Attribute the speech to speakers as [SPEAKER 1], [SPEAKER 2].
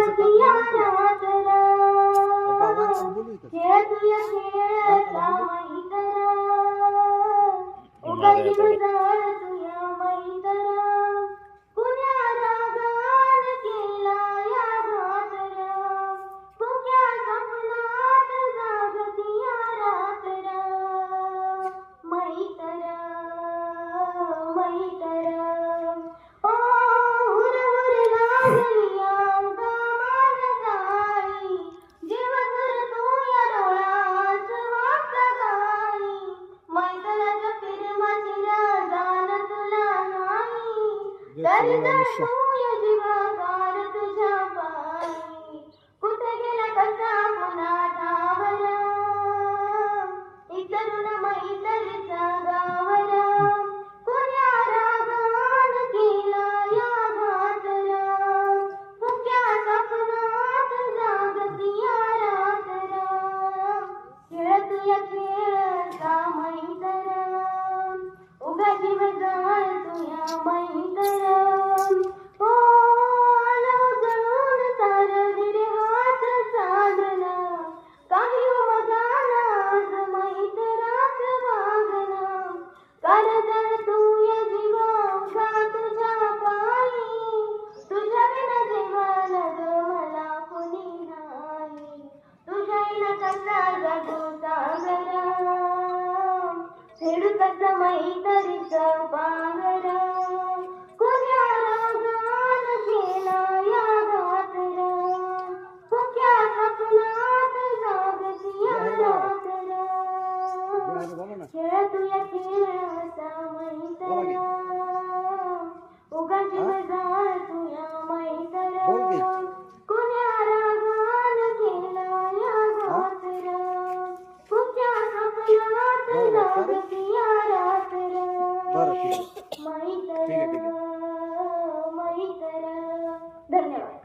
[SPEAKER 1] खेळतुया रातरा खेळतुया खेळता मैतरा उगा जीव जाळतुया मैतरा कुण्या रागान केला या घातरा कुण्या स्वप्नात जागतिया रातरा मैतरा मैतरा ओ हुर हुर लागलिया गामान जाई जीव धरतुया डोळ्यात वाचा गाई मैतराच्या फिरमाची रागान तुला नाही तरी तूया जीवागार तुझ्या पायी कुठे गेला कसा पुन्हा ठावरा इतरुण मैतरीचा गावरा कुण्या रागान केला या घातरा कुण्या स्वप्नात जागतिया रातरा खेळतुया खेळता मैतरा उगा जीव जाळतुया मैतरा ओ आलं जळून सारं विरहात सांडलं काही उमगाला आज मैतराच वागलं करदळ तुया जीवा का तुझ्या पायी तुझ्या विना जीवन ग मला कुणी नाही तुझ्या विना कसा जगू सागरा फेडू कसा मैतरीचं पांगरा कुण्या रागान केला या घातरा कुण्या स्वप्नात जागतिया रातरा खेळतुया खेळता मैतरा उगा जीव जाळतुया मैतरा कुण्या रागान केला या घातरा कुण्या स्वप्नात जागतिया रातरा मैतरा मैतरा धन्यवाद.